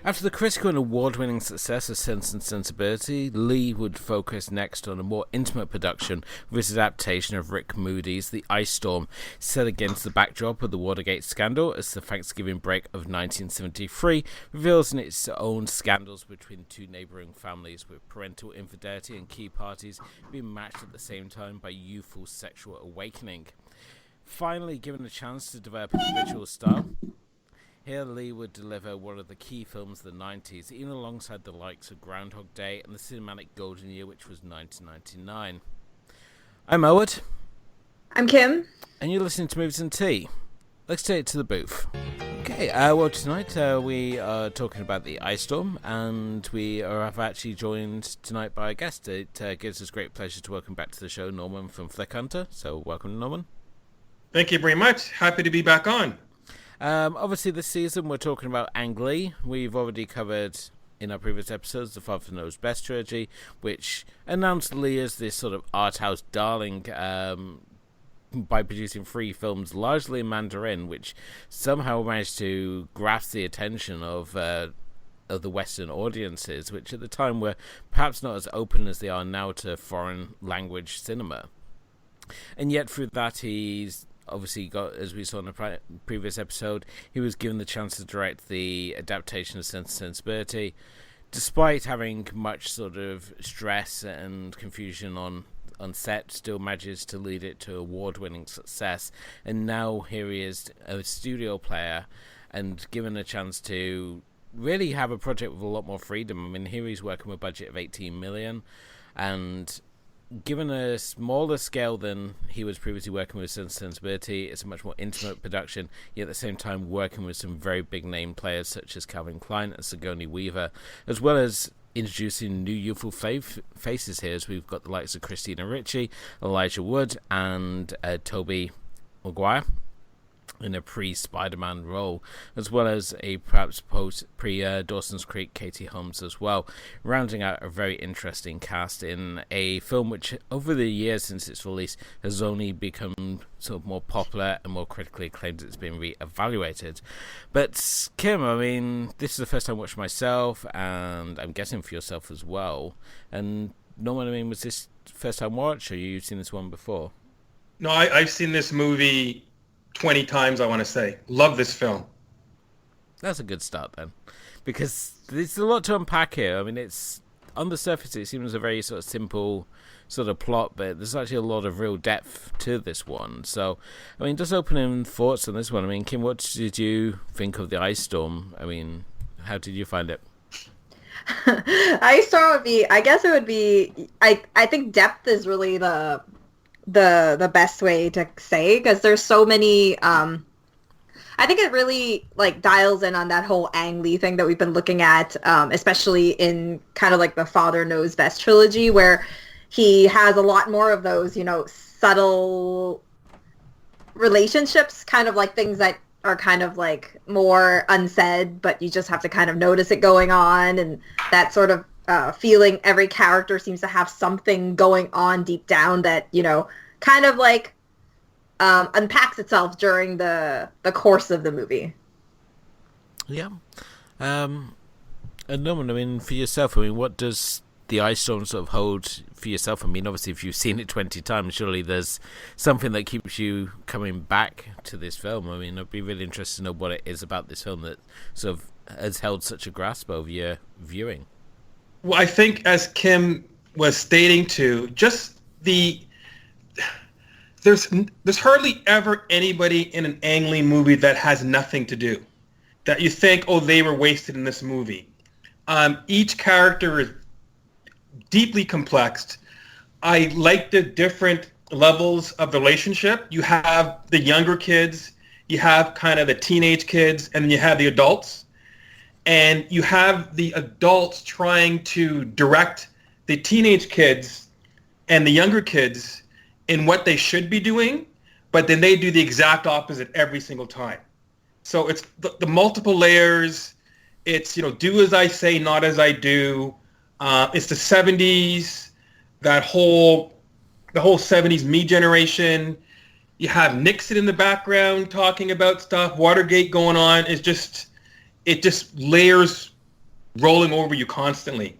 After the critical and award-winning success of Sense and Sensibility, Lee would focus next on a more intimate production with his adaptation of Rick Moody's The Ice Storm, set against the backdrop of the Watergate scandal as the Thanksgiving break of 1973 reveals in its own scandals between two neighbouring families, with parental infidelity and key parties being matched at the same time by youthful sexual awakening. Finally given a chance to develop his visual style, here Lee would deliver one of the key films of the 90s, even alongside the likes of Groundhog Day and the cinematic golden year, which was 1999. I'm Howard. I'm Kim. And you're listening to Movies and Tea. Let's take it to the booth. Okay, well tonight we are talking about The Ice Storm, and we have actually joined tonight by a guest. It gives us great pleasure to welcome back to the show Norman from Flickhunter. So welcome, Norman. Thank you very much. Happy to be back on. Obviously this season we're talking about Ang Lee. We've already covered in our previous episodes the Father Knows Best trilogy, which announced Lee as this sort of art house darling by producing 3 films largely in Mandarin, which somehow managed to grasp the attention of the Western audiences, which at the time were perhaps not as open as they are now to foreign language cinema. And yet through that he's obviously got, as we saw in the previous episode, he was given the chance to direct the adaptation of Sense and Sensibility. Despite having much sort of stress and confusion on set, still manages to lead it to award-winning success. And now here he is, a studio player, and given a chance to really have a project with a lot more freedom. I mean, here he's working with a budget of 18 million, and given a smaller scale than he was previously working with Sense and Sensibility, it's a much more intimate production, yet at the same time working with some very big name players such as Calvin Klein and Sigourney Weaver, as well as introducing new youthful faces here, as we've got the likes of Christina Ricci, Elijah Wood, and Tobey Maguire in a pre-Spider-Man role, as well as a perhaps pre-Dawson's Creek Katie Holmes as well, rounding out a very interesting cast in a film which over the years since its release has only become sort of more popular and more critically acclaimed as it's been re-evaluated. But Kim, I mean, this is the first time I watched myself, and I'm guessing for yourself as well. And Norman, I mean, was this first time watch, or you've seen this one before? No, I've seen this movie 20 times, I want to say. Love this film. That's a good start then, because there's a lot to unpack here. I mean, it's on the surface it seems a very sort of simple sort of plot, but there's actually a lot of real depth to this one. So, I mean, just opening thoughts on this one. I mean, Kim, what did you think of The Ice Storm? I mean, how did you find it? Ice Storm would be, I guess it would be, I think depth is really the best way to say, because there's so many I think it really like dials in on that whole Ang Lee thing that we've been looking at, especially in kind of like the Father Knows Best trilogy, where he has a lot more of those, you know, subtle relationships, kind of like things that are kind of like more unsaid, but you just have to kind of notice it going on, and that sort of feeling every character seems to have something going on deep down that, you know, kind of like unpacks itself during the course of the movie. Yeah. And Norman, I mean, for yourself, I mean, what does The Ice Storm sort of hold for yourself? I mean, obviously, if you've seen it 20 times, surely there's something that keeps you coming back to this film. I mean, I'd be really interested to know what it is about this film that sort of has held such a grasp over your viewing. Well, I think, as Kim was stating too, just there's hardly ever anybody in an Ang Lee movie that has nothing to do, that you think, oh, they were wasted in this movie. Each character is deeply complex. I like the different levels of the relationship. You have the younger kids, you have kind of the teenage kids, and then you have the adults. And you have the adults trying to direct the teenage kids and the younger kids in what they should be doing, but then they do the exact opposite every single time. So it's the multiple layers. It's, you know, do as I say, not as I do. It's the 70s, the whole 70s me generation. You have Nixon in the background talking about stuff, Watergate going on. It just layers rolling over you constantly.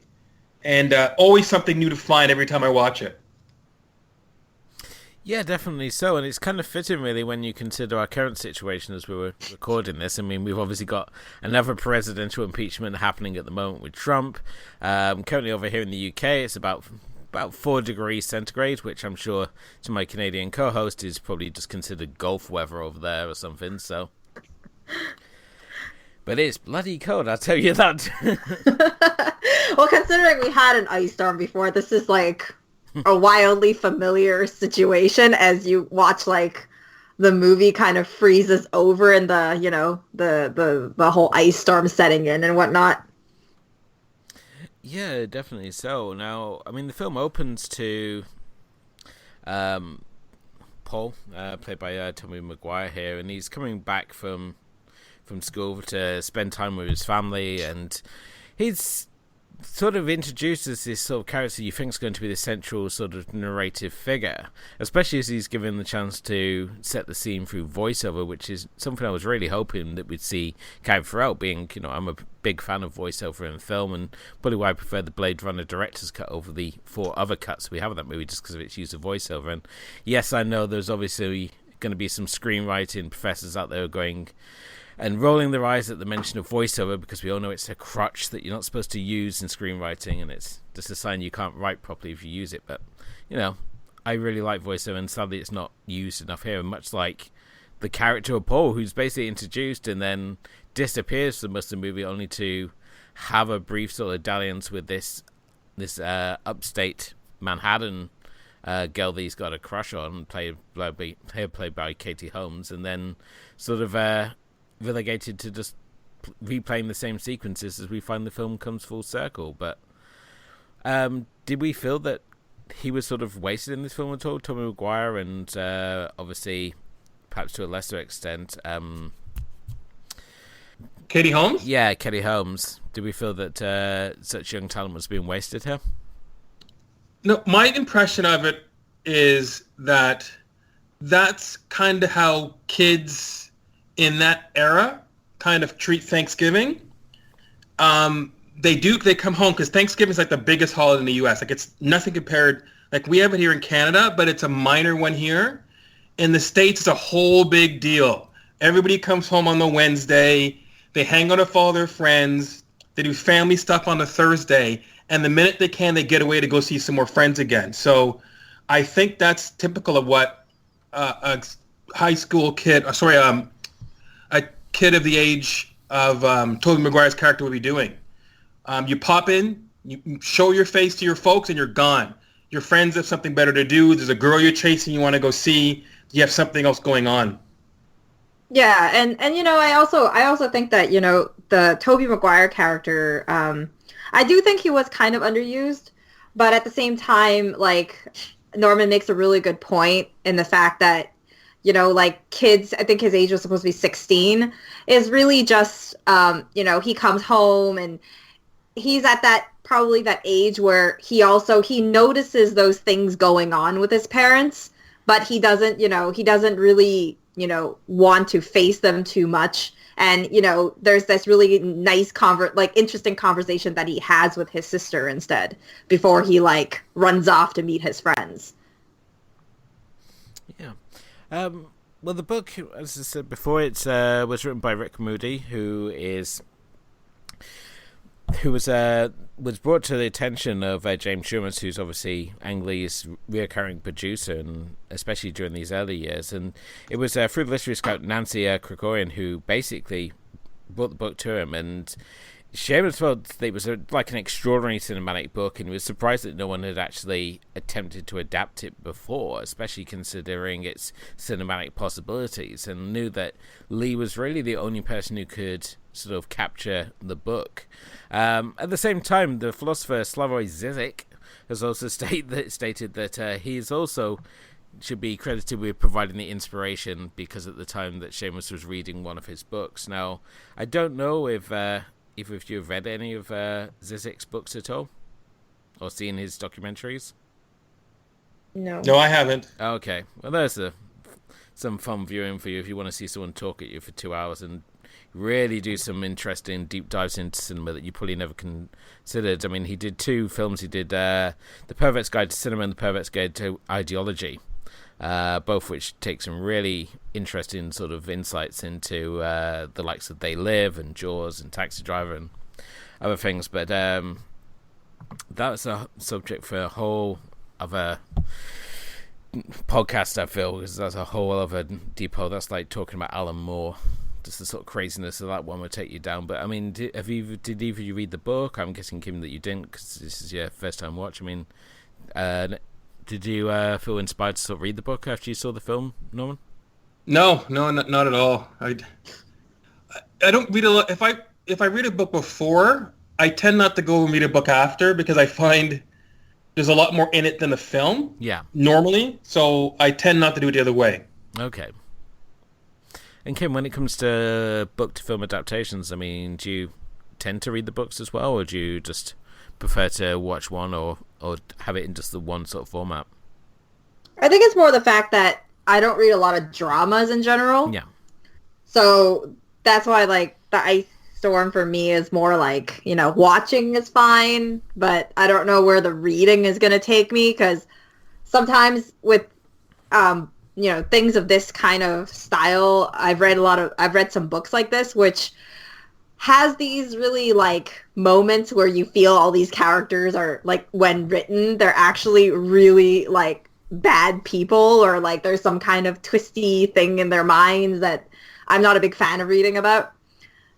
And always something new to find every time I watch it. Yeah, definitely so, and it's kind of fitting, really, when you consider our current situation as we were recording this. I mean, we've obviously got another presidential impeachment happening at the moment with Trump. Currently over here in the UK, it's about 4 degrees centigrade, which I'm sure to my Canadian co-host is probably just considered Gulf weather over there or something, so... But it's bloody cold, I'll tell you that. Well, considering we had an ice storm before, this is like a wildly familiar situation as you watch like the movie kind of freezes over and the, you know, the whole ice storm setting in and whatnot. Yeah, definitely so. Now, I mean, the film opens to Paul, played by Tommy Maguire here, and he's coming back from school to spend time with his family, and he's sort of introduces this sort of character you think is going to be the central sort of narrative figure, especially as he's given the chance to set the scene through voiceover, which is something I was really hoping that we'd see kind of throughout, being, you know, I'm a big fan of voiceover in film, and probably why I prefer the Blade Runner director's cut over the 4 other cuts we have of that movie, just because of its use of voiceover. And yes, I know there's obviously going to be some screenwriting professors out there going and rolling their eyes at the mention of voiceover, because we all know it's a crutch that you're not supposed to use in screenwriting, and it's just a sign you can't write properly if you use it. But, you know, I really like voiceover, and sadly it's not used enough here, much like the character of Paul, who's basically introduced and then disappears for most of the movie, only to have a brief sort of dalliance with this upstate Manhattan girl that he's got a crush on, played by Katie Holmes, and then sort of relegated to just replaying the same sequences as we find the film comes full circle. But did we feel that he was sort of wasted in this film at all, Tommy Maguire, and obviously perhaps to a lesser extent Katie Holmes? Yeah, Katie Holmes. Did we feel that such young talent was being wasted here? No, my impression of it is that that's kind of how kids in that era kind of treat Thanksgiving. They come home because Thanksgiving is like the biggest holiday in the U.S. Like, it's nothing compared. Like, we have it here in Canada, but it's a minor one here. In the States, it's a whole big deal. Everybody comes home on the Wednesday. They hang out with all their friends. They do family stuff on the Thursday. And the minute they can, they get away to go see some more friends again. So I think that's typical of what a high school kid, a kid of the age of Tobey Maguire's character would be doing. You pop in, you show your face to your folks, and you're gone. Your friends have something better to do. There's a girl you're chasing you want to go see. You have something else going on. Yeah, and you know, I also think that, you know, the Tobey Maguire character, I do think he was kind of underused, but at the same time, like, Norman makes a really good point in the fact that, you know, like, kids, I think his age was supposed to be 16, is really just, you know, he comes home and he's at probably that age where he notices those things going on with his parents, but he doesn't really, you know, want to face them too much. And, you know, there's this really nice interesting conversation that he has with his sister instead before he, like, runs off to meet his friends. Yeah. Well, the book, as I said before, it was written by Rick Moody, who was brought to the attention of James Schumer, who's obviously Ang Lee's reoccurring producer, and especially during these early years. And it was through the literary scout Nancy Krikorian who basically brought the book to him. And Schumer felt that it was like an extraordinary cinematic book, and he was surprised that no one had actually attempted to adapt it before, especially considering its cinematic possibilities, and knew that Lee was really the only person who could sort of capture the book. At the same time, the philosopher Slavoj Žižek has also stated that he is also should be credited with providing the inspiration, because at the time that Seamus was reading one of his books. Now, I don't know if either of you have read any of Žižek's books at all, or seen his documentaries. No, I haven't. Okay, well, there's some fun viewing for you if you want to see someone talk at you for 2 hours and really do some interesting deep dives into cinema that you probably never considered. I mean, he did 2 films. He did The Pervert's Guide to Cinema and The Pervert's Guide to Ideology, both which take some really interesting sort of insights into the likes of They Live and Jaws and Taxi Driver and other things. But that's a subject for a whole other podcast, I feel, because that's a whole other deep hole. That's like talking about Alan Moore. Just the sort of craziness of that one would take you down. But I mean, did either of you read the book? I'm guessing, Kim, that you didn't, because this is your first time watch. I mean, did you feel inspired to sort of read the book after you saw the film, Norman? No, not at all. I don't read a lot. If I read a book before, I tend not to go and read a book after, because I find there's a lot more in it than the film. Yeah. Normally, so I tend not to do it the other way. Okay. And Kim, when it comes to book to film adaptations, I mean, do you tend to read the books as well, or do you just prefer to watch one or have it in just the one sort of format? I think it's more the fact that I don't read a lot of dramas in general. Yeah. So that's why, like, the Ice Storm for me is more like, you know, watching is fine, but I don't know where the reading is going to take me, because sometimes with, you know, things of this kind of style, I've read some books like this, which has these really, like, moments where you feel all these characters are, like, when written, they're actually really, like, bad people, or, like, there's some kind of twisty thing in their minds that I'm not a big fan of reading about.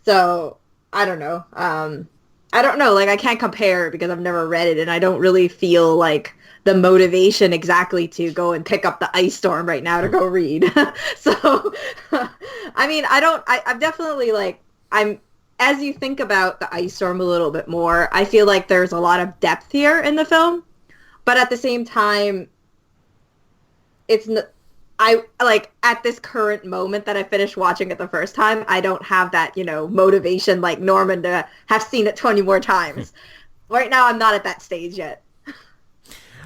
So, I don't know. Like, I can't compare because I've never read it, and I don't really feel, like, the motivation exactly to go and pick up the Ice Storm right now to go read. So, I mean, I'm definitely, like, as you think about the Ice Storm a little bit more, I feel like there's a lot of depth here in the film, but at the same time, at this current moment that I finished watching it the first time, I don't have that, you know, motivation like Norman to have seen it 20 more times. Right now, I'm not at that stage yet.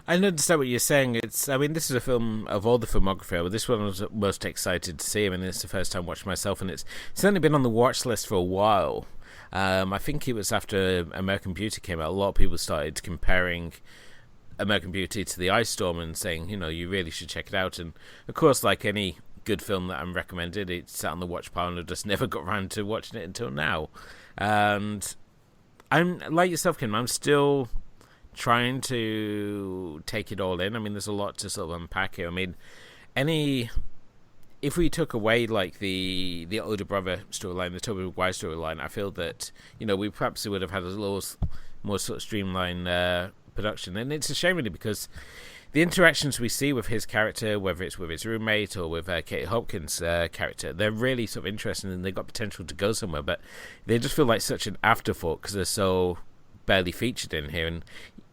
I understand what you're saying. I mean, this is a film of all the filmography, but this one I was most excited to see. I mean, it's the first time watching myself, and it's certainly been on the watch list for a while. I think it was after American Beauty came out, a lot of people started comparing American Beauty to the Ice Storm and saying, you know, you really should check it out. And of course, like any good film that I'm recommended, it sat on the watch pile and I just never got around to watching it until now. And I'm like yourself, Kim, I'm still trying to take it all in. I mean, there's a lot to sort of unpack here. I mean, if we took away like the older brother storyline, the Tobey Maguire storyline, I feel that, you know, we perhaps would have had a little more sort of streamlined production. And it's a shame really, because the interactions we see with his character, whether it's with his roommate or with Katie Hopkins' character, they're really sort of interesting and they've got potential to go somewhere, but they just feel like such an afterthought because they're so barely featured in here, and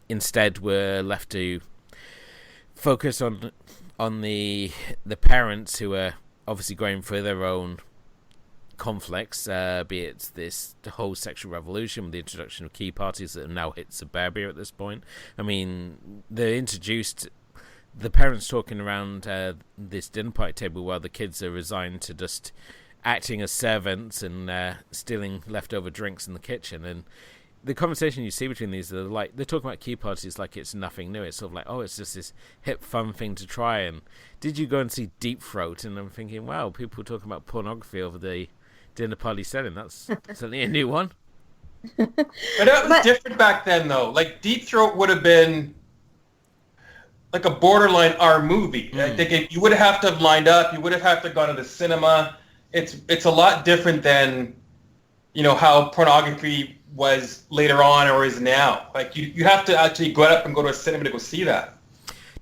instead we're left to focus on the parents who are obviously going through their own conflicts, be it the whole sexual revolution with the introduction of key parties that have now hit suburbia at this point. I mean, they introduced the parents talking around this dinner party table while the kids are resigned to just acting as servants and stealing leftover drinks in the kitchen. And the conversation you see between these are like, they're talking about key parties like it's nothing new. It's sort of like, oh, it's just this hip, fun thing to try. And did you go and see Deep Throat? And I'm thinking, wow, people talking about pornography over the dinner party setting. That's certainly a new one. But that was different back then, though. Like, Deep Throat would have been like a borderline R movie. I think you would have to have lined up. You would have had to gone to the cinema. It's a lot different than, you know, how pornography was later on or is now. Like, you have to actually go up and go to a cinema to go see that.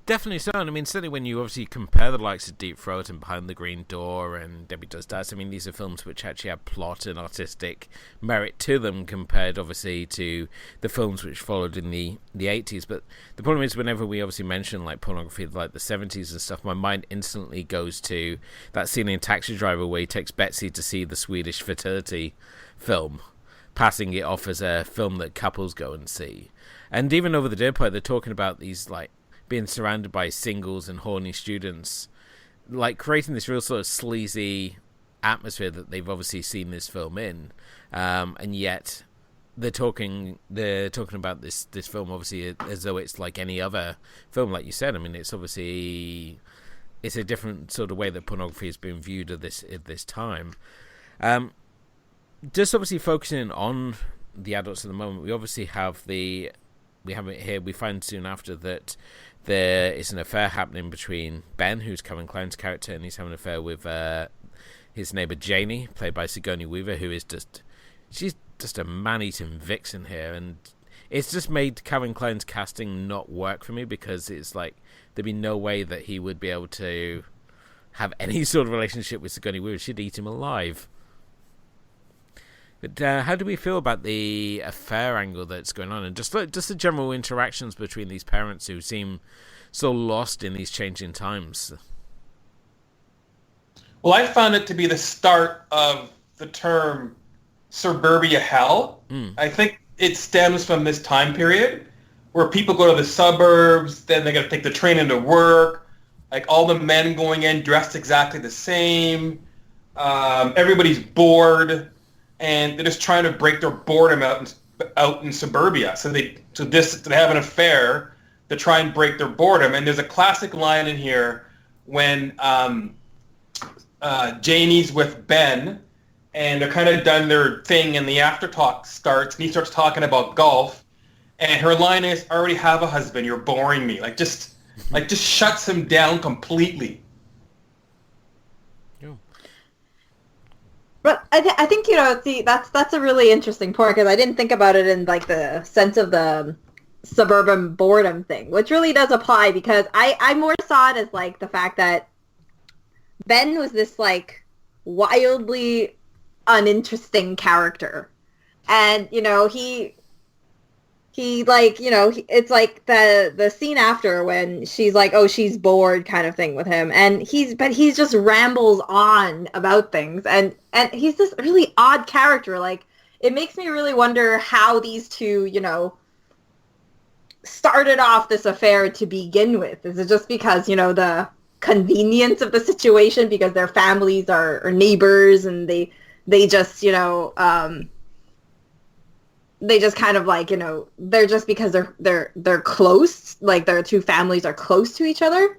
Definitely so. And I mean, certainly when you obviously compare the likes of Deep Throat and Behind the Green Door and Debbie Does Dallas, I mean, these are films which actually have plot and artistic merit to them compared, obviously, to the films which followed in the 80s. But the problem is, whenever we obviously mention, like, pornography, like the 70s and stuff, my mind instantly goes to that scene in Taxi Driver where he takes Betsy to see the Swedish fertility film, passing it off as a film that couples go and see. And even over the dinner party, they're talking about these, like, being surrounded by singles and horny students, like creating this real sort of sleazy atmosphere that they've obviously seen this film in, and yet they're talking about this film obviously as though it's like any other film, like you said. I mean, it's obviously it's a different sort of way that pornography has been viewed at this time. Just obviously focusing on the adults at the moment, we obviously have it here. We find soon after that there is an affair happening between Ben, who's Kevin Kline's character, and he's having an affair with his neighbor Janie, played by Sigourney Weaver, who is she's just a man-eating vixen here, and it's just made Kevin Kline's casting not work for me, because it's like there'd be no way that he would be able to have any sort of relationship with Sigourney Weaver. She'd eat him alive. But how do we feel about the affair angle that's going on, and just the general interactions between these parents who seem so lost in these changing times? Well, I found it to be the start of the term suburbia hell. I think it stems from this time period where people go to the suburbs, then they got to take the train into work, like all the men going in dressed exactly the same. Everybody's bored, and they're just trying to break their boredom out in suburbia. So they have an affair to try and break their boredom. And there's a classic line in here when Janie's with Ben, and they're kind of done their thing, and the after talk starts, and he starts talking about golf, and her line is, "I already have a husband. You're boring me." Just shuts him down completely. But I think see, that's a really interesting point, because I didn't think about it in like the sense of the suburban boredom thing, which really does apply, because I more saw it as like the fact that Ben was this like wildly uninteresting character, and it's like the scene after when she's like, oh, she's bored kind of thing with him, and he's just rambles on about things, and he's this really odd character. Like, it makes me really wonder how these two started off this affair to begin with. Is it just because the convenience of the situation, because their families are neighbors, and they just they just kind of like, they're just because they're close, like their two families are close to each other.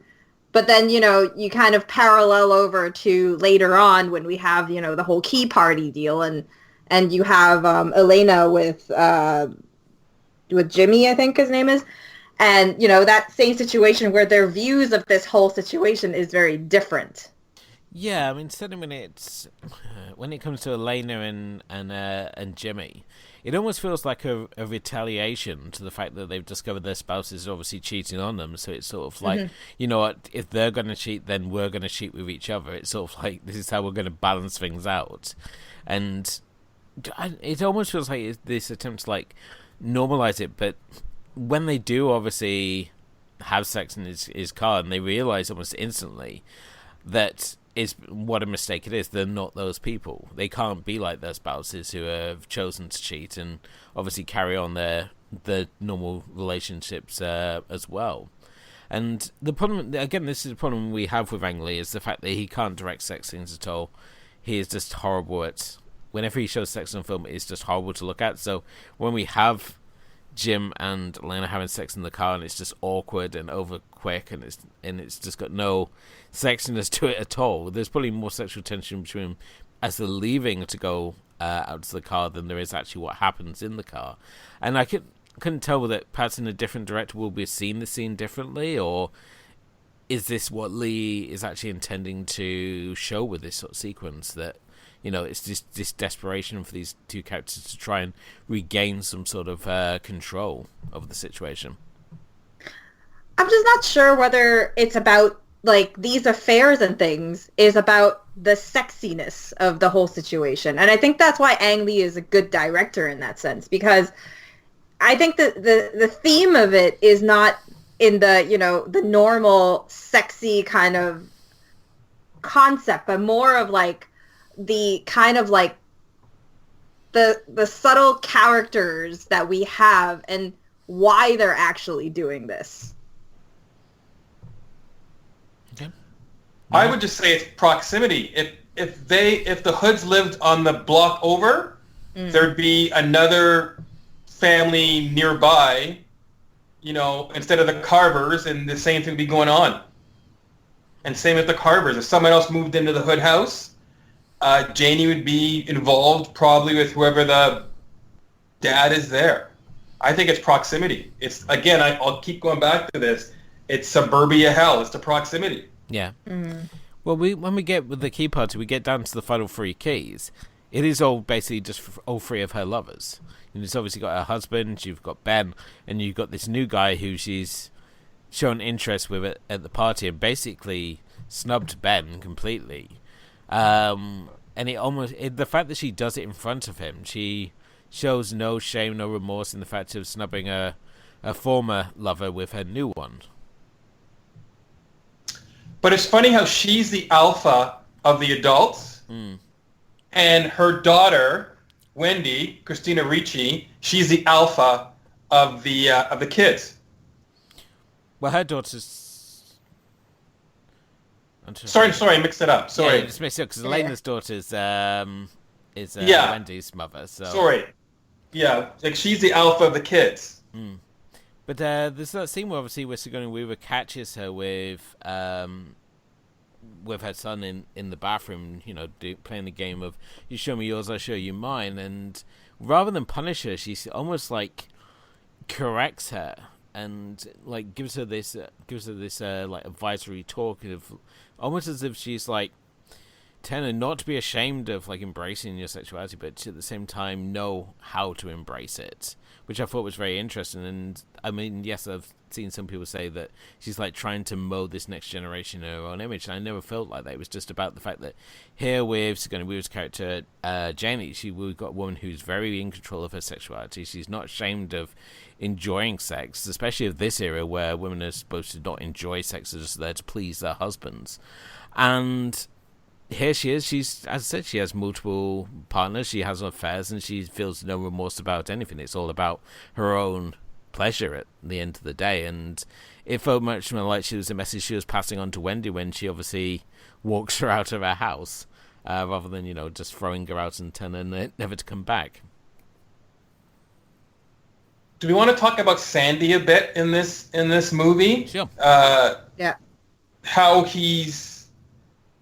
But then, you kind of parallel over to later on when we have, the whole key party deal, and you have Elena with Jimmy, I think his name is. And, that same situation where their views of this whole situation is very different. Yeah, I mean, certainly when it comes to Elena and Jimmy, it almost feels like a retaliation to the fact that they've discovered their spouse is obviously cheating on them. So it's sort of like, you know what, if they're going to cheat, then we're going to cheat with each other. It's sort of like, this is how we're going to balance things out. And it almost feels like it's this attempt to like normalize it. But when they do obviously have sex in his car, and they realize almost instantly that is what a mistake it is. They're not those people. They can't be like their spouses who have chosen to cheat and obviously carry on their normal relationships as well. And the problem, again, this is a problem we have with Ang Lee, is the fact that he can't direct sex scenes at all. He is just horrible at, whenever he shows sex on film, it's just horrible to look at. So when we have Jim and Elena having sex in the car, and it's just awkward and over quick, and it's just got no sexiness to it at all. There's probably more sexual tension between them as they're leaving to go out to the car than there is actually what happens in the car. And I couldn't tell that perhaps in a different director will be seeing the scene differently, or is this what Lee is actually intending to show with this sort of sequence, that it's just this desperation for these two characters to try and regain some sort of control over the situation. I'm just not sure whether it's about, like, these affairs and things is about the sexiness of the whole situation. And I think that's why Ang Lee is a good director in that sense, because I think that the theme of it is not in the normal sexy kind of concept, but more of like the kind of like the subtle characters that we have and why they're actually doing this. Okay. I would just say it's proximity. if the Hoods lived on the block over, there'd be another family nearby, instead of the Carvers, and the same thing would be going on. And same with the Carvers. If someone else moved into the Hood house, Janie would be involved probably with whoever the dad is there. I think it's proximity. It's, again, I'll keep going back to this. It's suburbia hell. It's the proximity. Yeah. Well, when we get with the key party, we get down to the final 3 keys. It is all basically just all 3 of her lovers. And it's obviously got her husband, you've got Ben, and you've got this new guy who she's shown interest with at the party and basically snubbed Ben completely. And the fact that she does it in front of him, she shows no shame, no remorse in the fact of snubbing a former lover with her new one. But it's funny how she's the alpha of the adults, and her daughter, Wendy, Christina Ricci, she's the alpha of the kids. Well, her daughter's... Sorry, I mixed it up. Sorry. Yeah, just mixed it up, because Elena's daughter's is Wendy's mother. So. Sorry. Yeah, like she's the alpha of the kids. But there's that scene where obviously Sigourney Weaver catches her with her son in the bathroom, playing the game of you show me yours, I show you mine, and rather than punish her, she almost like corrects her and like gives her this like advisory talk of almost as if she's like telling her not to be ashamed of like embracing your sexuality, but at the same time know how to embrace it, which I thought was very interesting. And I mean, yes, I've seen some people say that she's like trying to mold this next generation in her own image, and I never felt like that. It was just about the fact that here with Sigourney Weaver's character Janie, we've got a woman who's very in control of her sexuality. She's not ashamed of enjoying sex, especially of this era where women are supposed to not enjoy sex, they're just there to please their husbands. And here she is. As I said, she has multiple partners, she has affairs, and she feels no remorse about anything. It's all about her own pleasure at the end of the day. And it felt much more like she was a message she was passing on to Wendy when she obviously walks her out of her house, rather than just throwing her out and telling her never to come back. Do we want to talk about Sandy a bit in this movie? Sure. Yeah. How he's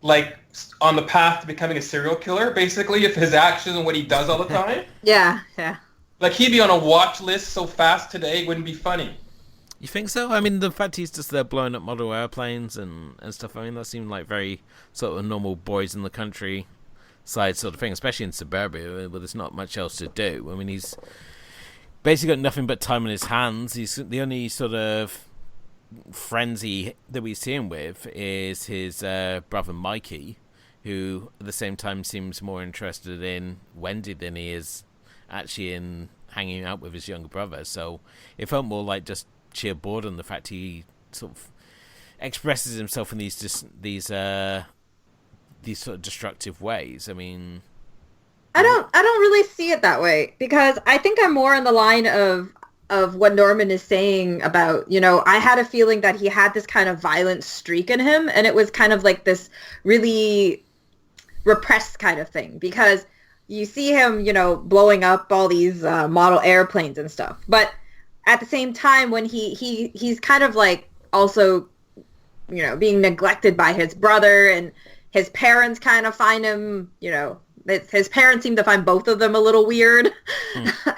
like on the path to becoming a serial killer, basically, if his actions and what he does all the time. Yeah. Like, he'd be on a watch list so fast today, it wouldn't be funny. You think so? I mean, the fact he's just there blowing up model airplanes and stuff, I mean, that seemed like very sort of normal boys in the country side sort of thing, especially in suburbia, where there's not much else to do. I mean, he's basically got nothing but time on his hands. He's the only sort of frenzy that we see him with is his brother Mikey, who at the same time seems more interested in Wendy than he is actually in hanging out with his younger brother. So it felt more like just sheer boredom, the fact he sort of expresses himself in these sort of destructive ways. I mean, I don't really see it that way, because I think I'm more in the line of what Norman is saying about, I had a feeling that he had this kind of violent streak in him, and it was kind of like this really repressed kind of thing, because you see him, blowing up all these model airplanes and stuff. But at the same time, when he's kind of like also, being neglected by his brother, and his parents kind of find him, his parents seem to find both of them a little weird.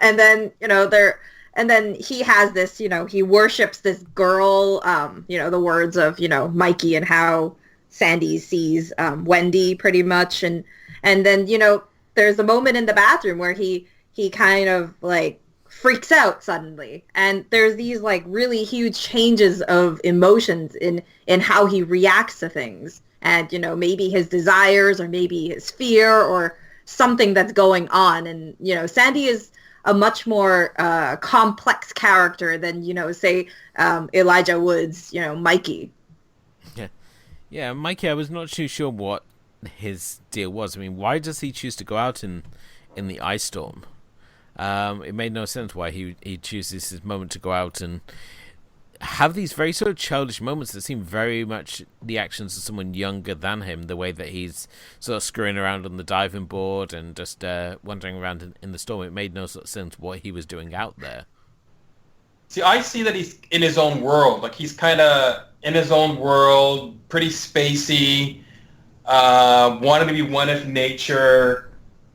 And then, and then he has this, he worships this girl, the words of, Mikey, and how Sandy sees Wendy pretty much. And then, there's a moment in the bathroom where he kind of like freaks out suddenly. And there's these like really huge changes of emotions in how he reacts to things. And, maybe his desires, or maybe his fear, or something that's going on. And, Sandy is a much more complex character than, say, Elijah Wood's, Mikey. Yeah, Mikey, I was not too sure what his deal was. I mean, why does he choose to go out in the ice storm? It made no sense why he chooses this moment to go out, and have these very sort of childish moments that seem very much the actions of someone younger than him. The way that he's sort of screwing around on the diving board and just wandering around in the storm. It made no sort of sense what he was doing out there. See, I see that he's in his own world. Like, he's kind of in his own world, pretty spacey, wanting to be one of nature,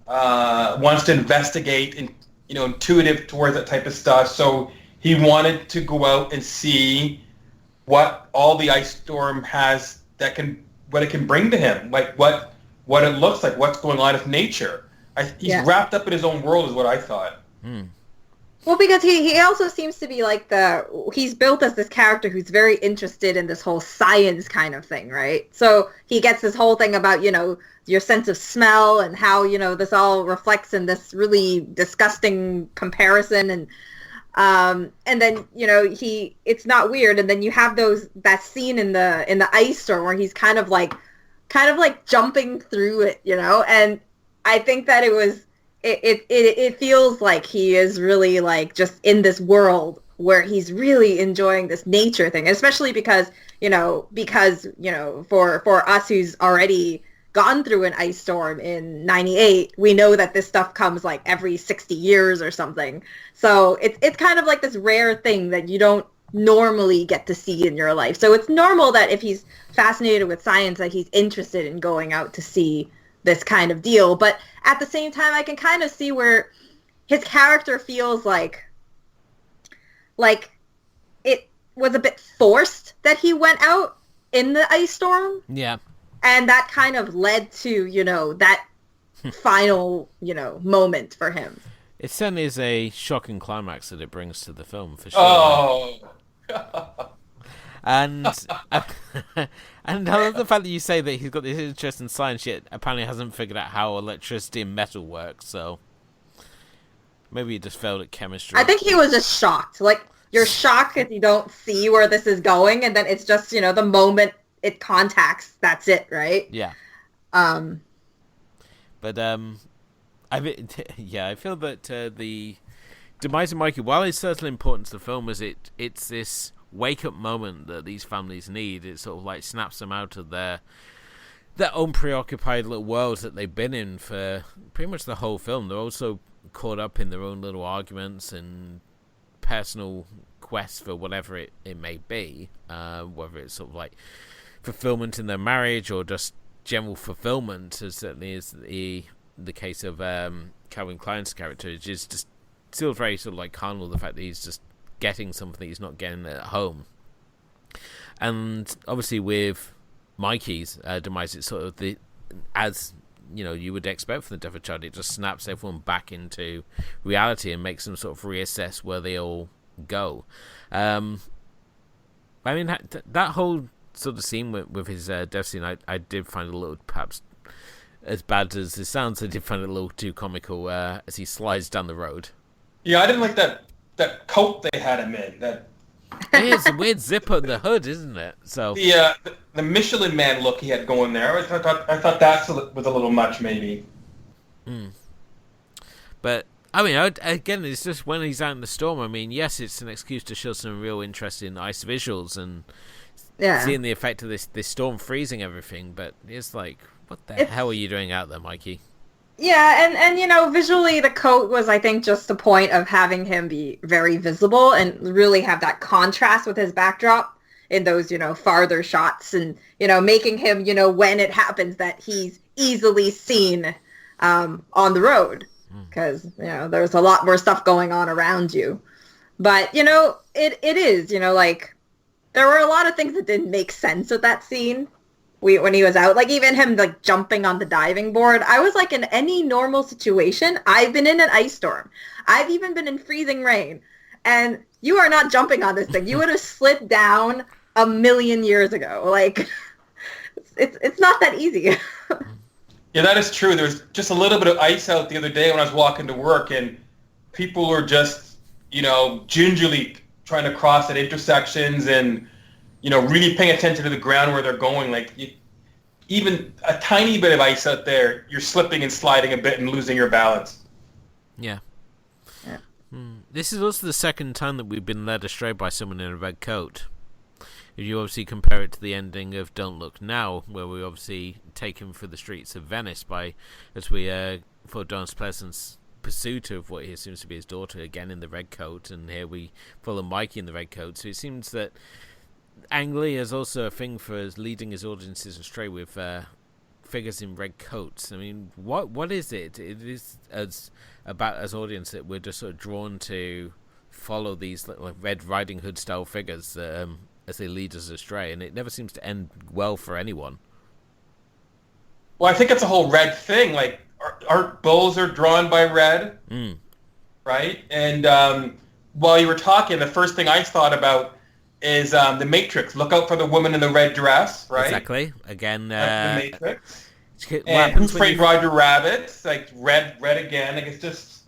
wants to investigate and, intuitive towards that type of stuff. So he wanted to go out and see what all the ice storm has what it can bring to him, like what it looks like, what's going on with nature. He's wrapped up in his own world is what I thought. Well, because he also seems to be like he's built as this character who's very interested in this whole science kind of thing, right? So he gets this whole thing about, your sense of smell and how, this all reflects in this really disgusting comparison. And then, it's not weird. And then you have that scene in the ice storm where he's kind of like jumping through it, and I think that it feels like he is really like just in this world where he's really enjoying this nature thing, especially because for us who's already gone through an ice storm in 98, we know that this stuff comes like every 60 years or something. So it's kind of like this rare thing that you don't normally get to see in your life. So it's normal that if he's fascinated with science, that he's interested in going out to see this kind of deal. But at the same time, I can kind of see where his character feels like it was a bit forced that he went out in the ice storm. Yeah. And that kind of led to, that final, moment for him. It certainly is a shocking climax that it brings to the film, for sure. Oh! And and I love the fact that you say that he's got this interest in science, yet apparently hasn't figured out how electricity and metal works. So maybe he just failed at chemistry. I think he was just shocked. Like, you're shocked if you don't see where this is going, and then it's just the moment it contacts, that's it, right? Yeah. But I feel that the demise of Mikey, while it's certainly important to the film, is it's this wake-up moment that these families need. It sort of like snaps them out of their own preoccupied little worlds that they've been in for pretty much the whole film. They're also caught up in their own little arguments and personal quests for whatever it may be, whether it's sort of like fulfillment in their marriage or just general fulfillment, as certainly is the case of Calvin Klein's character, which is just still very sort of like carnal, the fact that he's just getting something he's not getting at home. And obviously with Mikey's demise, it's sort of as you would expect from the death of a child, it just snaps everyone back into reality and makes them sort of reassess where they all go. I mean, that whole sort of scene with his death scene, I did find a little, perhaps as bad as it sounds, I did find it a little too comical as he slides down the road. Yeah, I didn't like that coat they had him in. That it's a weird zip on the hood, isn't it? So the Michelin Man look he had going there, I thought that was a little much, maybe. But I mean, again, it's just when he's out in the storm. I mean, yes, it's an excuse to show some real interest in ice visuals and seeing the effect of this storm freezing everything. But it's like, what the hell are you doing out there, Mikey? Yeah, and visually the coat was, I think, just the point of having him be very visible and really have that contrast with his backdrop in those, farther shots and, making him, when it happens that he's easily seen on the road because, there's a lot more stuff going on around you. But, it is, like, there were a lot of things that didn't make sense with that scene. When he was out, like even him like jumping on the diving board, I was like, in any normal situation, I've been in an ice storm. I've even been in freezing rain, and you are not jumping on this thing. You would have slid down a million years ago. Like, it's not that easy. Yeah, that is true. There was just a little bit of ice out the other day when I was walking to work, and people were just, gingerly trying to cross at intersections and really paying attention to the ground where they're going. Like, even a tiny bit of ice out there, you're slipping and sliding a bit and losing your balance. Yeah. This is also the second time that we've been led astray by someone in a red coat. If you obviously compare it to the ending of Don't Look Now, where we obviously take him through the streets of Venice as we for Donald Pleasant's pursuit of what he assumes to be his daughter, again in the red coat, and here we follow Mikey in the red coat. So it seems that Ang Lee is also a thing for leading his audiences astray with figures in red coats. I mean, what is it? It is as audience that we're just sort of drawn to follow these like Red Riding Hood style figures as they lead us astray, and it never seems to end well for anyone. Well, I think it's a whole red thing. Like, our bows are drawn by red, right? And while you were talking, the first thing I thought about is The Matrix. Look out for the woman in the red dress, right? Exactly. Again, The Matrix. And Who Framed Roger Rabbit? Like red again. Like, it's just.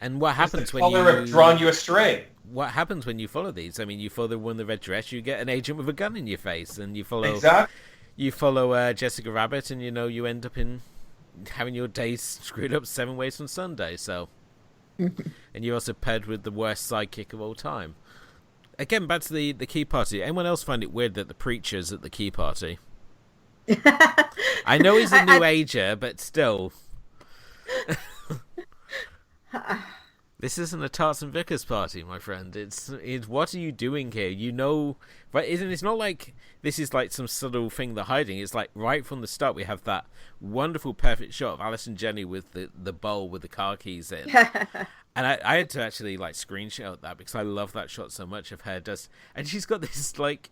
And what happens when you have drawn you astray? What happens when you follow these? I mean, you follow the one in the red dress, you get an agent with a gun in your face, and you follow Jessica Rabbit, and you end up in having your days screwed up 7 ways from Sunday. So, and you're also paired with the worst sidekick of all time. Again, back to the key party. Anyone else find it weird that the preacher's at the key party? I know he's a new ager, but still. This isn't a Tarts and Vickers party, my friend. It's what are you doing here? Right? It's not like this is like some subtle thing they're hiding. It's like right from the start we have that wonderful, perfect shot of Alice and Jenny with the bowl with the car keys in. And I had to actually like screenshot that because I love that shot so much of her. And she's got this like,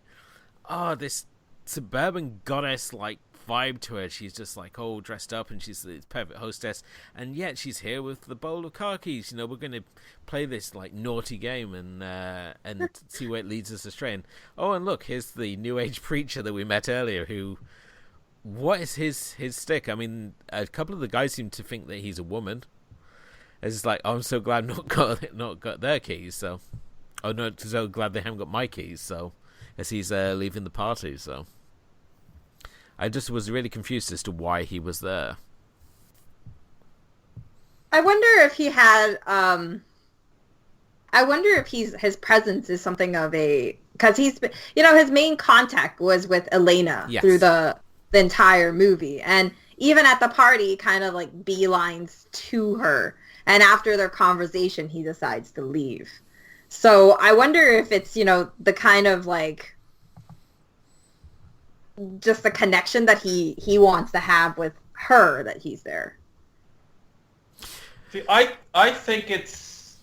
this suburban goddess like vibe to her. She's just like all dressed up, and she's the perfect hostess, and yet she's here with the bowl of car keys. We're going to play this like naughty game and see where it leads us astray. And look, here's the new age preacher that we met earlier. What is his stick? I mean, a couple of the guys seem to think that he's a woman. It's like, I'm so glad not got their keys. So, so glad they haven't got my keys. So, as he's leaving the party. So. I just was really confused as to why he was there. I wonder if he had. I wonder if his presence is something of a, because he's been, his main contact was with Elena through the entire movie, and even at the party, kind of like beelines to her, and after their conversation, he decides to leave. So I wonder if it's the kind of like. Just the connection that he wants to have with her, that he's there. See, I think it's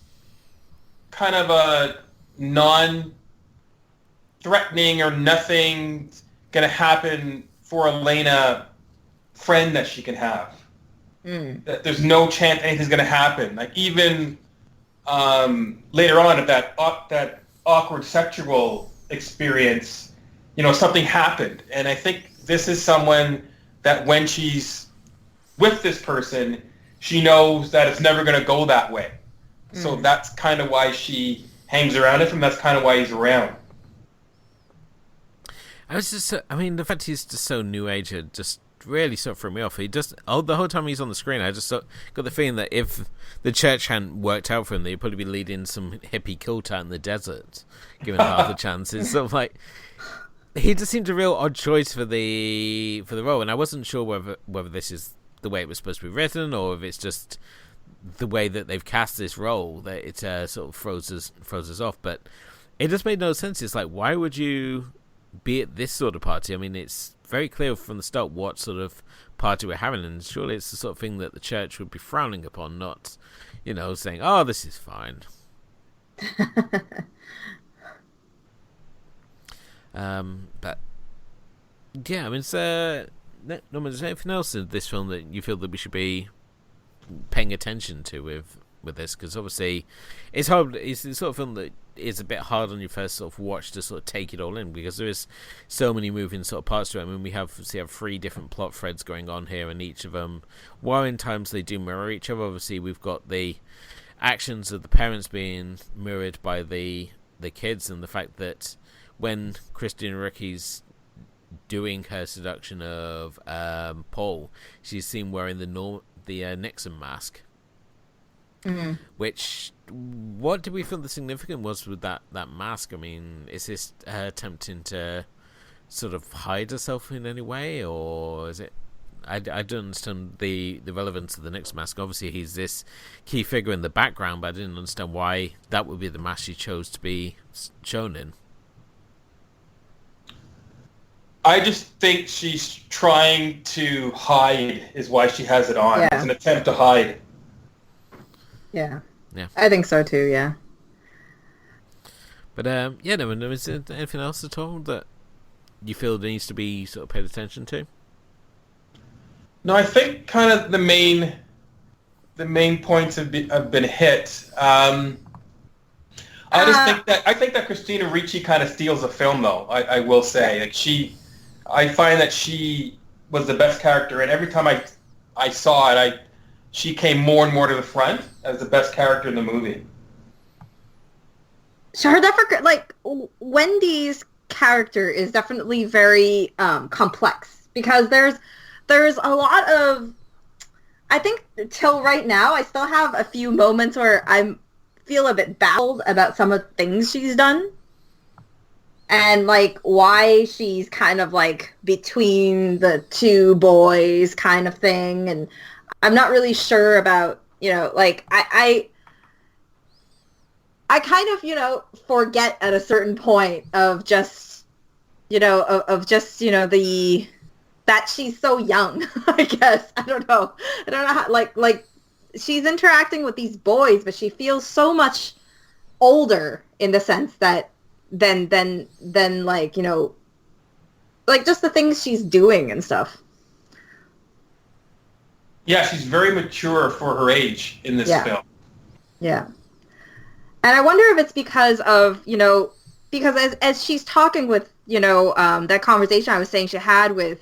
kind of a non-threatening or nothing gonna happen for Elena friend that she can have. That there's no chance anything's gonna happen. Like even later on, if that awkward sexual experience. Something happened. And I think this is someone that when she's with this person, she knows that it's never going to go that way. So that's kind of why she hangs around him, and that's kind of why he's around. The fact he's just so new age, it just really sort of threw me off. He just, the whole time he's on the screen, I just got the feeling that if the church hadn't worked out for him, they'd probably be leading some hippie cult out in the desert, given half the chances. So like, he just seemed a real odd choice for the role, and I wasn't sure whether this is the way it was supposed to be written, or if it's just the way that they've cast this role that it sort of throws us off. But it just made no sense. It's like, why would you be at this sort of party? I mean, it's very clear from the start what sort of party we're having, and surely it's the sort of thing that the church would be frowning upon, not, saying, "Oh, this is fine." But yeah, I mean, Norman, is there anything else in this film that you feel that we should be paying attention to with this? Because obviously, it's hard. It's the sort of film that is a bit hard on your first sort of watch to sort of take it all in, because there is so many moving sort of parts to it. I mean, we have 3 different plot threads going on here, and each of them, while in times they do mirror each other, obviously we've got the actions of the parents being mirrored by the kids, and the fact that when Christina Ricci's doing her seduction of Paul, she's seen wearing the Nixon mask, which what did we feel the significance was with that mask? I mean, is this her attempting to sort of hide herself in any way, or is it? I don't understand the relevance of the next mask. Obviously, he's this key figure in the background, but I didn't understand why that would be the mask she chose to be shown in. I just think she's trying to hide is why she has it on. Yeah. It's an attempt to hide. Yeah. Yeah. I think so too, yeah. But yeah, no, is there anything else at all that you feel needs to be sort of paid attention to? No, I think kind of the main points have been hit. I think that Christina Ricci kind of steals the film, though. I will say, like I find that she was the best character, and every time I saw it, she came more and more to the front as the best character in the movie. Sure, like Wendy's character is definitely very complex because there's a lot of, I think till right now I still have a few moments where I feel a bit baffled about some of the things she's done and like why she's kind of like between the two boys kind of thing, and I'm not really sure about, like I kind of, forget at a certain point of just, that she's so young, I guess. I don't know how, like she's interacting with these boys, but she feels so much older in the sense that than like, like just the things she's doing and stuff. Yeah, she's very mature for her age in this film. Yeah. And I wonder if it's because of, because as she's talking with, that conversation I was saying she had with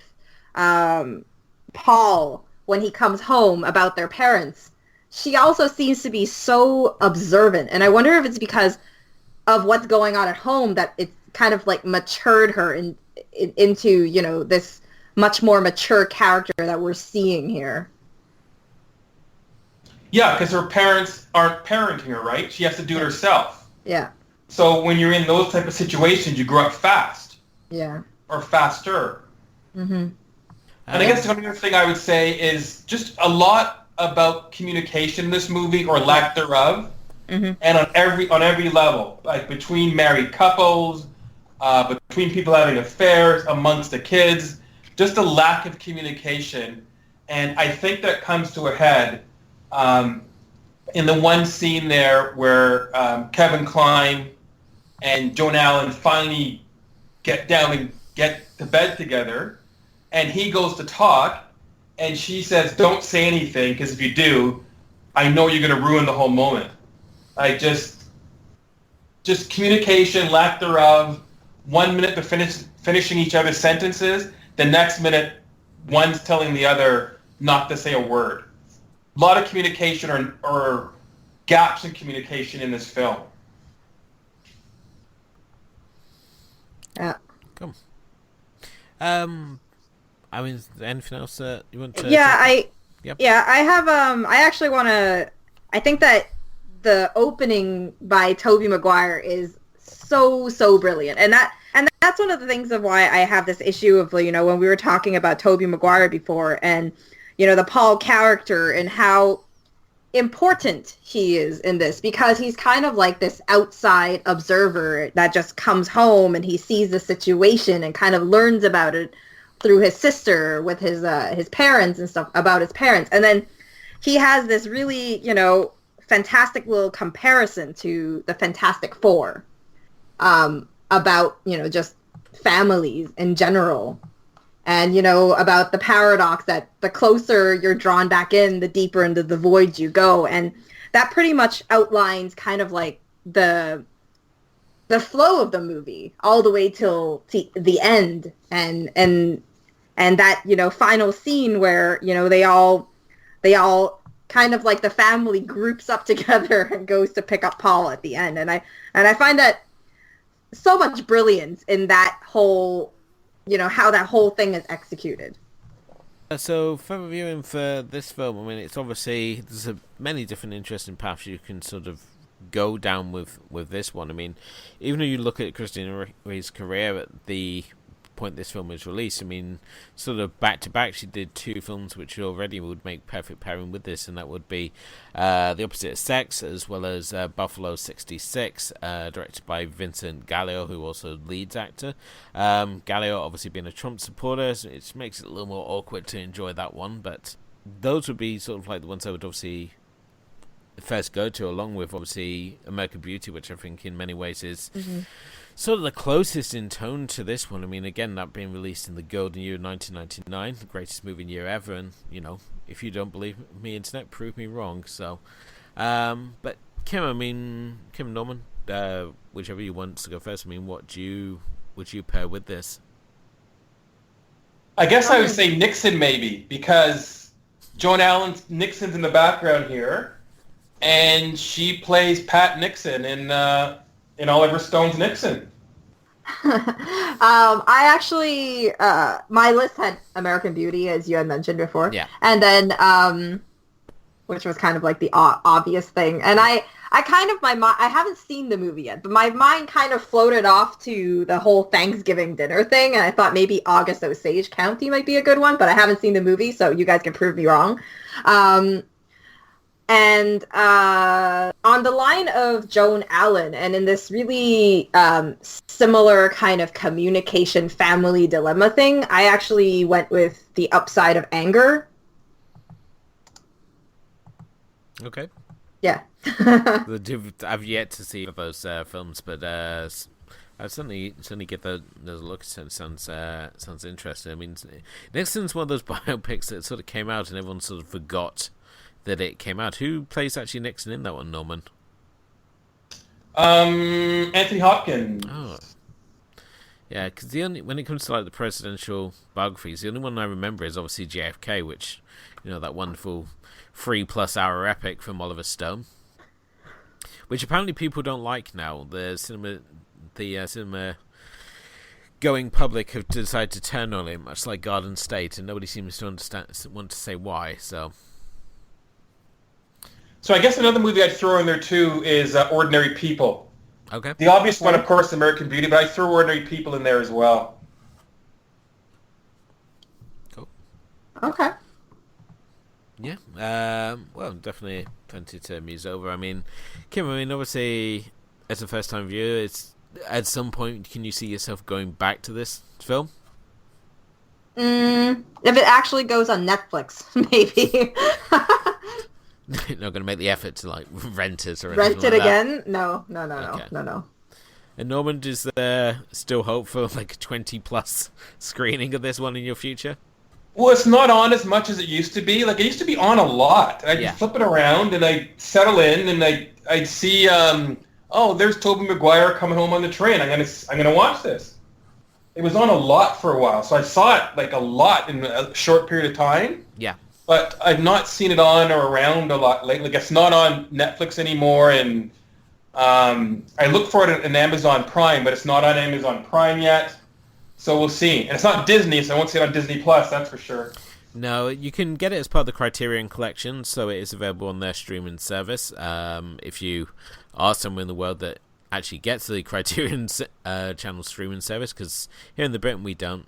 Paul when he comes home about their parents, she also seems to be so observant. And I wonder if it's because of what's going on at home that it's kind of like matured her into, this much more mature character that we're seeing here. Yeah, because her parents aren't parenting her, right? She has to do it herself. Yeah. So when you're in those type of situations, you grow up fast. Yeah. Or faster. Mm-hmm. And I guess the other thing I would say is just a lot about communication in this movie, or lack thereof, mm-hmm. and on every level, like between married couples, between people having affairs, amongst the kids, just a lack of communication. And I think that comes to a head in the one scene there where Kevin Kline and Joan Allen finally get down and get to bed together, and he goes to talk, and she says, "Don't say anything, because if you do, I know you're going to ruin the whole moment." Like just communication, lack thereof. 1 minute they're finishing each other's sentences, the next minute one's telling the other not to say a word. A lot of communication or gaps in communication in this film. Yeah. Cool. I mean, anything else that you want to? Yeah, Yep. Yeah, I have. I actually want to. I think that the opening by Tobey Maguire is so brilliant, and that's one of the things of why I have this issue of, when we were talking about Tobey Maguire before, and the Paul character and how important he is in this, because he's kind of like this outside observer that just comes home and he sees the situation and kind of learns about it through his sister with his parents and stuff, about his parents. And then he has this really, fantastic little comparison to the Fantastic Four, about, just families in general. And, about the paradox that the closer you're drawn back in, the deeper into the void you go. And that pretty much outlines kind of like the flow of the movie all the way till the end. And that, final scene where, they all kind of like the family groups up together and goes to pick up Paul at the end. And I find that so much brilliance in that whole, how that whole thing is executed. So for reviewing for this film, I mean, it's obviously there's many different interesting paths you can sort of go down with this one. I mean, even if you look at Christina Ricci's career at the point this film was released, I mean, sort of back to back, she did 2 films which already would make perfect pairing with this, and that would be The Opposite Sex as well as Buffalo 66, directed by Vincent Gallo, who also leads actor. Gallo obviously being a Trump supporter, so it makes it a little more awkward to enjoy that one, but those would be sort of like the ones I would obviously first go to, along with obviously American Beauty, which I think in many ways is sort of the closest in tone to this one. I mean, again, that being released in the golden year of 1999, the greatest movie year ever, and, you know, if you don't believe me, internet, prove me wrong. So, but Kim Norman, whichever you want to go first, I mean, would you pair with this? I guess I would say Nixon maybe, because Joan Allen Nixon's in the background here, and she plays Pat Nixon in Oliver Stone's Nixon. I actually, my list had American Beauty, as you had mentioned before. Yeah. And then, which was kind of like the obvious thing. And I kind of, I haven't seen the movie yet, but my mind kind of floated off to the whole Thanksgiving dinner thing. And I thought maybe August Osage County might be a good one, but I haven't seen the movie, so you guys can prove me wrong. And on the line of Joan Allen, and in this really similar kind of communication family dilemma thing, I actually went with The Upside of Anger. Okay. Yeah. I've yet to see those films, but I certainly get those looks. It sounds interesting. I mean, Nixon's one of those biopics that sort of came out and everyone sort of forgot that it came out. Who plays actually Nixon in that one, Norman? Anthony Hopkins. Oh, yeah. Because when it comes to like the presidential biographies, the only one I remember is obviously JFK, which, you know, that wonderful 3+ hour epic from Oliver Stone, which apparently people don't like now. The cinema going public have decided to turn on it, much like Garden State, and nobody seems to want to say why. So I guess another movie I'd throw in there too is Ordinary People. Okay. The obvious one, of course, American Beauty, but I throw Ordinary People in there as well. Cool. Okay. Yeah. Well, definitely plenty to muse over. I mean, Kim, obviously, as a first-time viewer, it's at some point, can you see yourself going back to this film? If it actually goes on Netflix, maybe. Not going to make the effort to like rent it or rent anything it like again? that. No. And Norman, is there still hope for like a 20+ screening of this one in your future? Well, it's not on as much as it used to be. Like, it used to be on a lot. I'd flip it around and I'd settle in and I'd see, there's Tobey Maguire coming home on the train. I'm gonna watch this. It was on a lot for a while, so I saw it like a lot in a short period of time. Yeah. But I've not seen it on or around a lot lately. Like, it's not on Netflix anymore, and I look for it in Amazon Prime, but it's not on Amazon Prime yet. So we'll see. And it's not Disney, so I won't see it on Disney Plus, that's for sure. No, you can get it as part of the Criterion Collection, so it is available on their streaming service. If you are somewhere in the world that actually gets the Criterion channel streaming service, because here in the Britain we don't.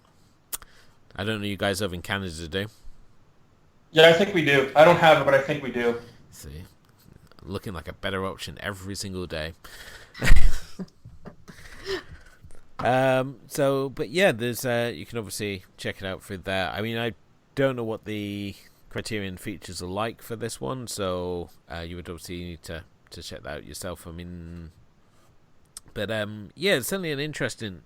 I don't know you guys over in Canada do. Yeah, I think we do. I don't have it, but I think we do. See, looking like a better option every single day. But yeah, there's you can obviously check it out through there. I mean, I don't know what the Criterion features are like for this one, so you would obviously need to check that out yourself. I mean, but yeah, it's certainly an interesting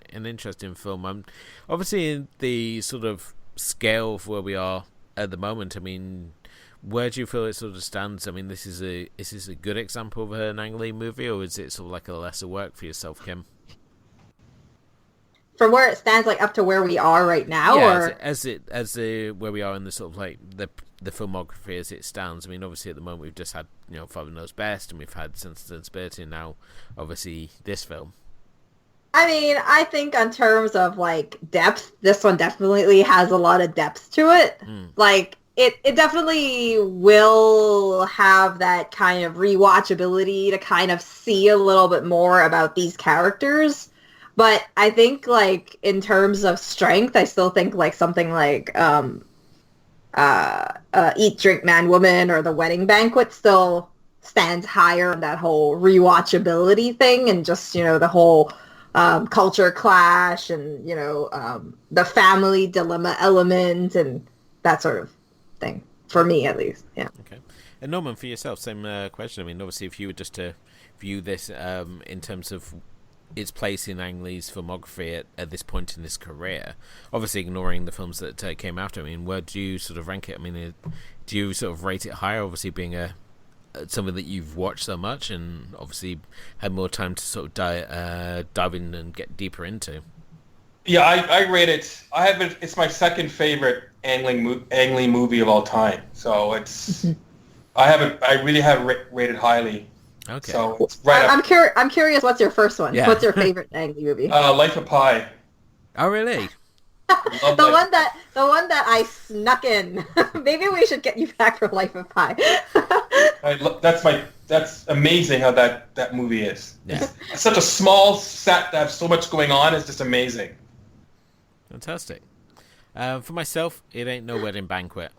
film. Obviously in the sort of scale of where we are at the moment. I mean, where do you feel it sort of stands? I mean, is this a good example of an Ang Lee movie, or is it sort of like a lesser work for yourself, Kim? From where it stands, like up to where we are right now, yeah, or as where we are in the sort of like the filmography as it stands. I mean, obviously at the moment we've just had, you know, Father Knows Best, and we've had Sense and Sensibility, and now obviously this film. I mean, I think in terms of like depth, this one definitely has a lot of depth to it. Like, it definitely will have that kind of rewatchability to kind of see a little bit more about these characters. But I think, like, in terms of strength, I still think, like, something like Eat, Drink, Man, Woman or The Wedding Banquet still stands higher on that whole rewatchability thing, and just, you know, the whole culture clash and, you know, the family dilemma element and that sort of thing, for me at least. Yeah. Okay. And Norman, for yourself, same question. I mean, obviously, if you were just to view this in terms of its place in Ang Lee's filmography at this point in his career, obviously ignoring the films that came after, I mean, where do you sort of rank it? I mean, do you sort of rate it higher, obviously being something that you've watched so much and obviously had more time to sort of dive in and get deeper into? Yeah, I rate it. I have it. It's my second favorite Ang Lee movie of all time. So it's I really have rated highly. Okay. So it's right I'm curious. What's your first one? Yeah. What's your favorite Ang Lee movie? Life of Pi. Oh, really? The one that I snuck in. Maybe we should get you back for Life of Pi. That's amazing how that movie is. Yeah. It's such a small set that has so much going on. It's just amazing. Fantastic. For myself, it ain't no Wedding Banquet.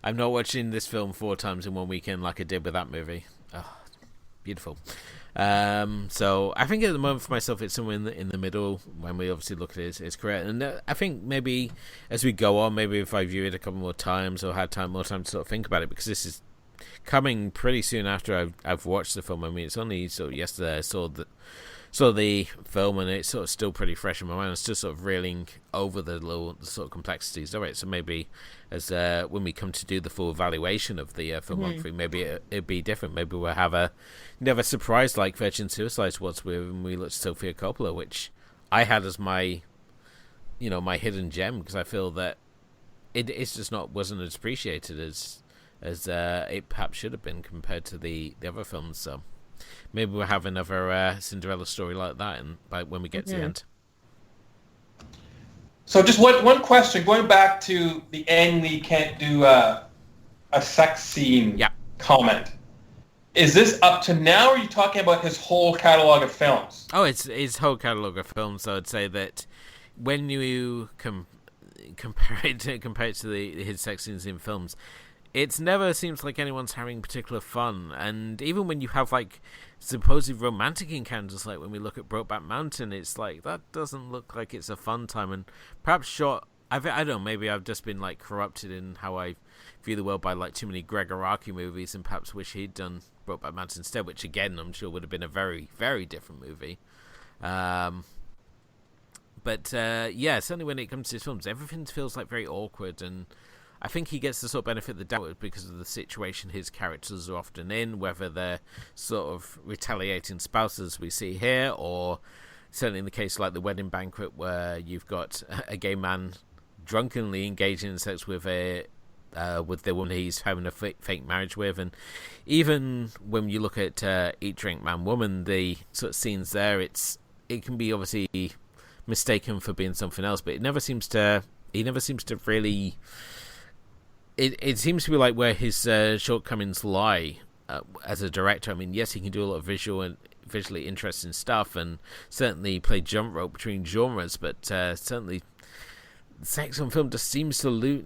I'm not watching this film 4 times in one weekend like I did with that movie. Oh, beautiful. So I think at the moment for myself, it's somewhere in the middle when we obviously look at his career. And I think maybe as we go on, maybe if I view it a couple more times or had more time to sort of think about it, because this is coming pretty soon after I've watched the film. I mean, it's only sort of yesterday I saw the film, and it's sort of still pretty fresh in my mind. I'm still sort of reeling over the sort of complexities. All right, so maybe as when we come to do the full evaluation of the filmography, maybe it'd be different. Maybe we'll have never surprise like Virgin Suicides was when we looked at Sofia Coppola, which I had as my hidden gem, because I feel that it's just wasn't as appreciated as it perhaps should have been compared to the other films. So maybe we'll have another Cinderella story like that when we get to the end. So just one question, going back to the Ang Lee can't do a sex scene comment. Is this up to now, or are you talking about his whole catalog of films? Oh, it's his whole catalog of films. So I'd say that when you compare it to his sex scenes in films, it never seems like anyone's having particular fun. And even when you have like supposed romantic encounters, like when we look at Brokeback Mountain, it's like that doesn't look like it's a fun time. And perhaps I don't know, maybe I've just been like corrupted in how I view the world by like too many Greg Araki movies, and perhaps wish he'd done Brokeback Mountain instead, which again I'm sure would have been a very, very different movie. But certainly when it comes to his films, everything feels like very awkward, and I think he gets the sort of benefit of the doubt because of the situation his characters are often in, whether they're sort of retaliating spouses we see here, or certainly in the case like The Wedding Banquet, where you've got a gay man drunkenly engaging in sex with the woman he's having a fake marriage with. And even when you look at Eat, Drink, Man, Woman, the sort of scenes there, it can be obviously mistaken for being something else, but he never seems to really. It seems to be like where his shortcomings lie as a director. I mean, yes, he can do a lot of visually interesting stuff, and certainly play jump rope between genres, but certainly sex on film just seems to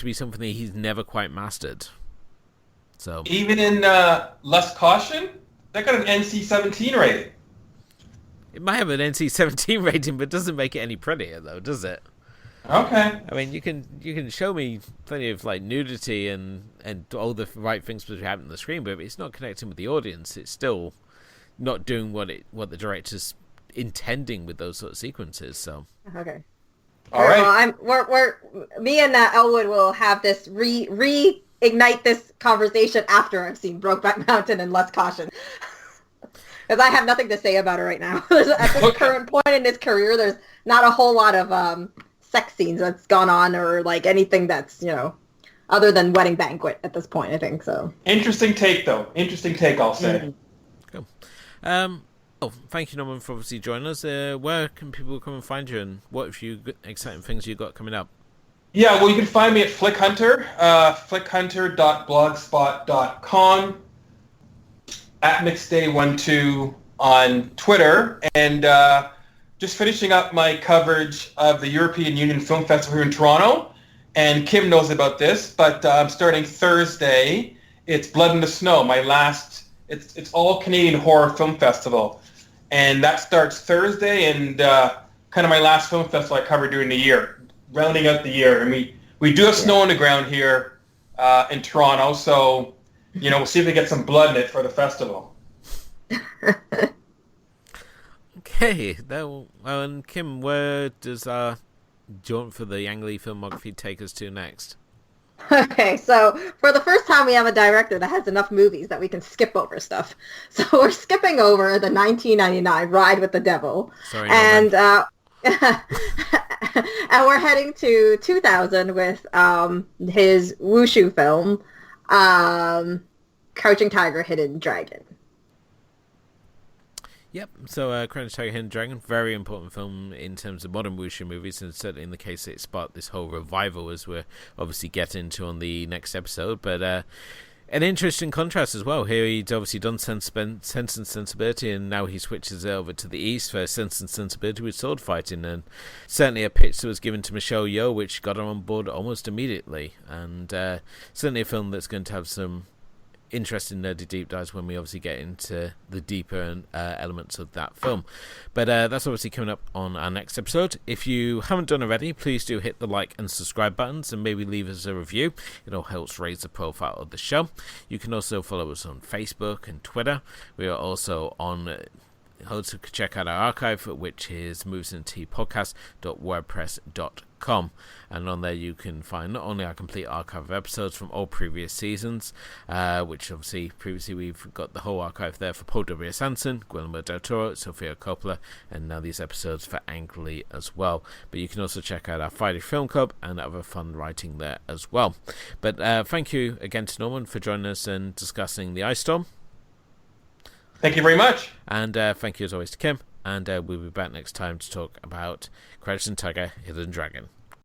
be something that he's never quite mastered. So even in Less Caution, that got an NC-17 rating. It might have an NC-17 rating, but doesn't make it any prettier, though, does it? Okay. I mean, you can show me plenty of like nudity and all the right things to happen on the screen, but if it's not connecting with the audience, it's still not doing what the director's intending with those sort of sequences. So okay. All right. Well, me and Elwood will have this reignite this conversation after I've seen Brokeback Mountain and Less Caution. Because I have nothing to say about it right now. At this current point in his career, there's not a whole lot of sex scenes that's gone on, or like anything that's, other than Wedding Banquet at this point, I think so. Interesting take, though. Interesting take, I'll say. Cool. Thank you, Norman, for obviously joining us. Where can people come and find you, and what have you exciting things you got coming up? Yeah, well, you can find me at Flickhunter, flickhunter.blogspot.com, at MixDay12 on Twitter, and just finishing up my coverage of the European Union Film Festival here in Toronto. And Kim knows about this, but I'm starting Thursday. It's Blood in the Snow, my last, it's all Canadian horror film festival. And that starts Thursday, and kind of my last film festival I covered during the year, rounding out the year. And we do have snow on the ground here in Toronto, so, we'll see if we get some blood in it for the festival. Okay, and Kim, where does our jaunt for the Ang Lee filmography take us to next? Okay, so for the first time, we have a director that has enough movies that we can skip over stuff. So we're skipping over the 1999 Ride with the Devil. Sorry, and and we're heading to 2000 with his wushu film, Crouching Tiger, Hidden Dragon. Yep, so Crouching Tiger, Hidden Dragon, very important film in terms of modern wushu movies, and certainly in the case it sparked this whole revival, as we're obviously getting into on the next episode. But an interesting contrast as well. Here he'd obviously done Sense and Sensibility, and now he switches over to the East for Sense and Sensibility with sword fighting, and certainly a pitch that was given to Michelle Yeoh, which got her on board almost immediately, and certainly a film that's going to have some interesting nerdy deep dives when we obviously get into the deeper elements of that film. But that's obviously coming up on our next episode. If you haven't done already, please do hit the like and subscribe buttons, and maybe leave us a review. It all helps raise the profile of the show. You can also follow us on Facebook and Twitter. We are also on also check out our archive, which is moviesandteapodcast.wordpress.com, and on there you can find not only our complete archive of episodes from all previous seasons, which obviously previously we've got the whole archive there for Paul W.S. Anderson, Guillermo del Toro, Sofia Coppola, and now these episodes for Ang Lee as well. But you can also check out our Friday Film Club and other fun writing there as well. But thank you again to Norman for joining us and discussing the Ice Storm. Thank you very much. And thank you as always to Kim. And we'll be back next time to talk about Crouching Tiger, Hidden Dragon.